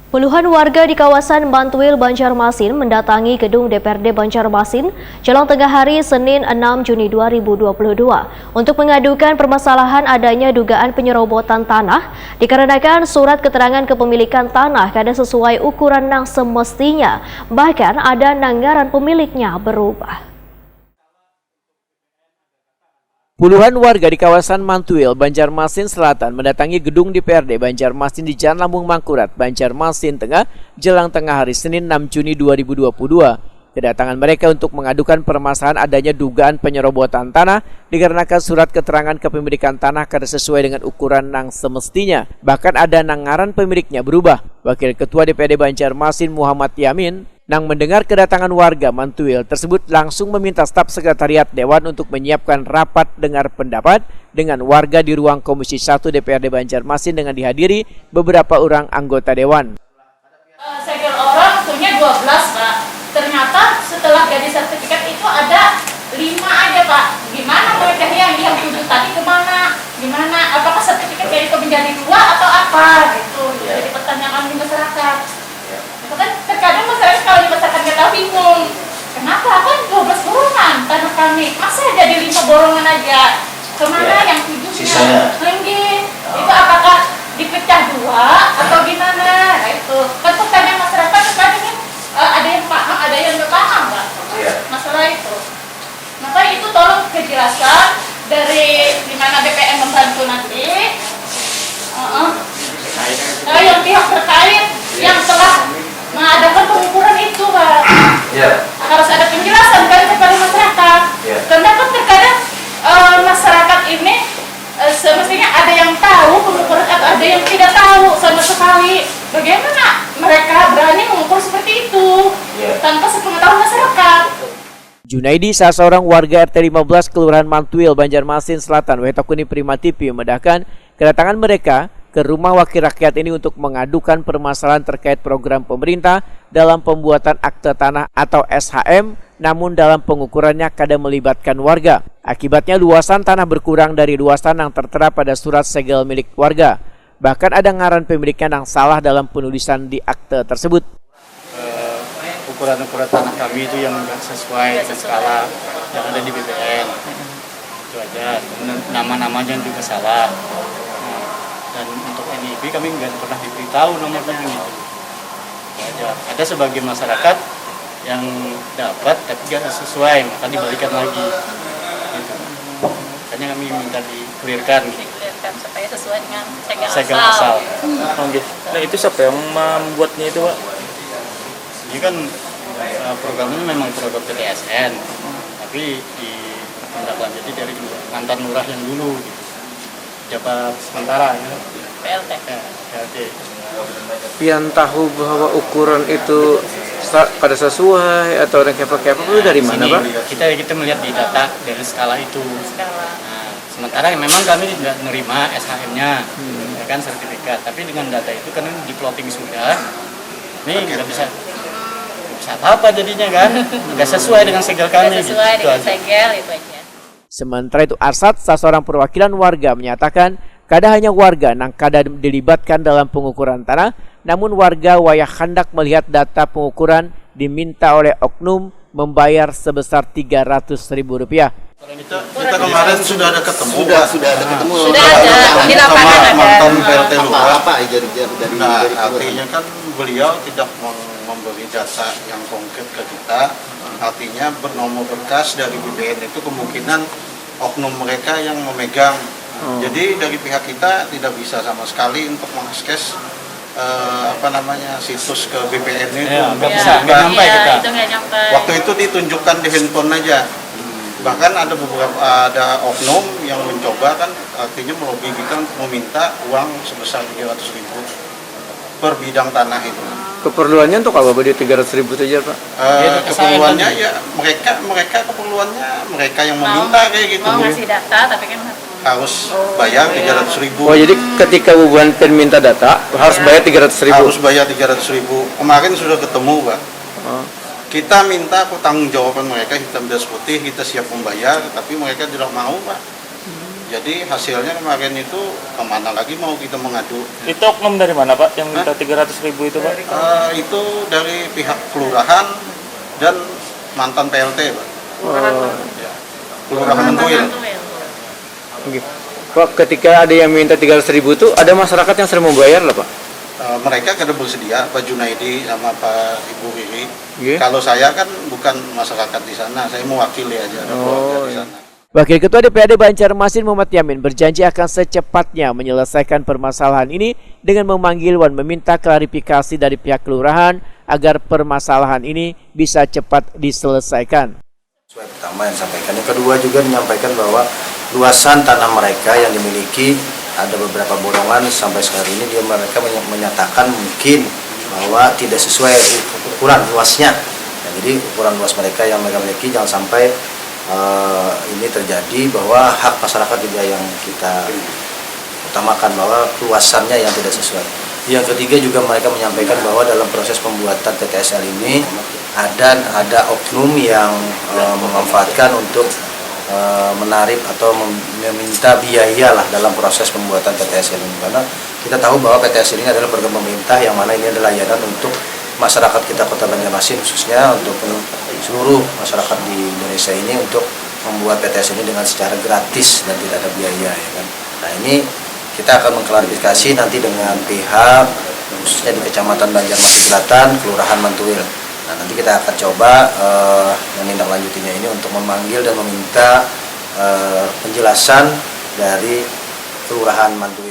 Puluhan warga di kawasan Bantuil, Banjarmasin mendatangi gedung DPRD Banjarmasin jelang tengah hari Senin 6 Juni 2022 untuk mengadukan permasalahan adanya dugaan penyerobotan tanah dikarenakan surat keterangan kepemilikan tanah kada sesuai ukuran yang semestinya, bahkan ada anggaran pemiliknya berubah. Puluhan warga di kawasan Mantuil, Banjarmasin Selatan mendatangi gedung DPRD Banjarmasin di Jalan Lambung Mangkurat, Banjarmasin Tengah, jelang tengah hari Senin 6 Juni 2022. Kedatangan mereka untuk mengadukan permasalahan adanya dugaan penyerobotan tanah dikarenakan surat keterangan kepemilikan tanah kada sesuai dengan ukuran yang semestinya. Bahkan ada anggaran pemiliknya berubah. Wakil Ketua DPRD Banjarmasin Muhammad Yamin nang mendengar kedatangan warga Mantuil tersebut langsung meminta staf sekretariat Dewan untuk menyiapkan rapat dengar pendapat dengan warga di ruang Komisi 1 DPRD Banjarmasin dengan dihadiri beberapa orang anggota Dewan. Segel orang punya 12 Pak, ternyata setelah jadi sertifikat itu ada 5 aja Pak. Gimana mereka yang 7 tadi kemana? Gimana? Apakah sertifikat jadi menjadi 2 atau apa? Gitu. Jadi pertanyaan di masyarakat. Kan terkadang masyarakat kalau di masyarakat kita bingung, kenapa kan 12 borongan tanah kami, masa jadi 5 borongan aja, kemana yang 7-nya? Itu apakah dipecah 2 atau gimana? Nah itu kan pertanyaan masyarakat terkadang ada yang paham, ada yang nggak paham Pak, masalah itu. Maka itu tolong kejelasan dari dimana BPN membantu nanti, yang pihak terkait yang telah mengadakan pengukuran itu Pak. Harus ada penjelasan kan kepada masyarakat. Karena kan terkadang masyarakat ini semestinya ada yang tahu pengukuran atau ada yang tidak tahu sama sekali. Bagaimana mereka berani mengukur seperti itu tanpa sepengetahuan masyarakat? Junaidi, salah seorang warga RT 15 Kelurahan Mantuil, Banjarmasin Selatan, Wetakuni Prima TV, memedahkan kedatangan mereka ke rumah wakil rakyat ini untuk mengadukan permasalahan terkait program pemerintah dalam pembuatan akte tanah atau SHM, namun dalam pengukurannya kada melibatkan warga. Akibatnya luasan tanah berkurang dari luasan yang tertera pada surat segel milik warga. Bahkan ada ngaran pemilikan yang salah dalam penulisan di akte tersebut. Ukuran-ukuran tanah kami itu yang nggak sesuai dengan skala yang ada di BPN. Itu aja. Nama-namanya juga salah. Dan untuk NIB kami nggak pernah diberitahu nomornya gitu. Ada sebagian masyarakat yang dapat tapi nggak sesuai, maka dibalikan lagi. Gitu. Makanya kami minta di-clearkan. Di-clearkan supaya sesuai dengan segel asal. Nah itu siapa yang membuatnya itu Pak? Ini kan programnya memang program PTSN, tapi ditindaklanjuti dari mantan lurah yang dulu. Gitu. Jabat sementara ya. PLT. PLT. Pian tahu bahwa ukuran itu kada sesuai atau yang kayak apa itu dari mana Pak? Kita melihat di data dari skala itu. Nah, sementara memang kami tidak menerima SHM-nya, ya kan sertifikat. Tapi dengan data itu kan di plotting sudah, ini nggak bisa apa-apa jadinya kan, nggak sesuai dengan segel kami. Nggak sesuai dengan segel itu aja. Sementara itu Arsad, salah seorang perwakilan warga, menyatakan kada hanya warga yang kada dilibatkan dalam pengukuran tanah, namun warga wayah hendak melihat data pengukuran diminta oleh oknum membayar sebesar Rp300.000. Kita kemarin sudah ada ketemu. Sudah ada di lapangan ada. Mantan PLT Lurah. Apa dari artinya kan beliau tidak memberi data yang konkret ke kita. Artinya bernomor berkas dari BPN itu kemungkinan oknum mereka yang memegang. Jadi dari pihak kita tidak bisa sama sekali untuk mengakses situs ke BPN itu. Nggak nyampe kita. Waktu itu ditunjukkan di handphone aja. Bahkan ada ada oknum yang mencoba kan artinya melobi kita untuk meminta uang sebesar 300.000 per bidang tanah itu. Keperluannya untuk apa? Dia 300.000 saja Pak? Keperluannya ya mereka keperluannya mereka yang meminta kayak gitu. Mau ngasih data tapi kan harus bayar 300.000. Oh jadi ketika bubuhan minta data harus bayar 300.000? Harus bayar 300.000. Kemarin sudah ketemu Pak. Kita minta pertanggungjawaban mereka hitam dan putih, kita siap membayar, tapi mereka tidak mau Pak. Jadi hasilnya kemarin itu kemana lagi mau kita mengadu? Itu oknum dari mana Pak yang minta 300.000 itu Pak? Itu dari pihak kelurahan dan mantan PLT, Pak. Ya. Kelurahan Mantuil. Pak, ketika ada yang minta 300.000 itu ada masyarakat yang sering membayar lah Pak? Mereka kada bersedia, Pak Junaidi sama Pak Ibu Riri. Iya. Kalau saya kan bukan masyarakat di sana, saya mewakili aja keluarga di sana. Wakil Ketua DPRD Banjarmasin Muhammad Yamin berjanji akan secepatnya menyelesaikan permasalahan ini dengan memanggil dan meminta klarifikasi dari pihak kelurahan agar permasalahan ini bisa cepat diselesaikan. Pertama yang disampaikan, yang kedua juga menyampaikan bahwa luasan tanah mereka yang dimiliki ada beberapa bolongan sampai sekarang ini mereka menyatakan mungkin bahwa tidak sesuai ukuran luasnya. Nah, jadi ukuran luas mereka yang mereka miliki jangan sampai ini terjadi bahwa hak masyarakat juga yang kita utamakan bahwa luasannya yang tidak sesuai. Yang ketiga juga mereka menyampaikan bahwa dalam proses pembuatan PTSL ini ada oknum yang memanfaatkan untuk menarik atau meminta biaya lah dalam proses pembuatan PTSL ini, karena kita tahu bahwa PTSL ini adalah program pemerintah yang mana ini adalah layanan untuk masyarakat kita Kota Banjarmasin, khususnya untuk seluruh masyarakat di Indonesia ini untuk membuat PTS ini dengan secara gratis dan tidak ada biaya, ya kan. Nah, ini kita akan mengklarifikasi nanti dengan pihak khususnya di Kecamatan Banjarmasin Selatan, Kelurahan Mantuil. Nah, nanti kita akan coba menindaklanjutinya ini untuk memanggil dan meminta penjelasan dari Kelurahan Mantuil.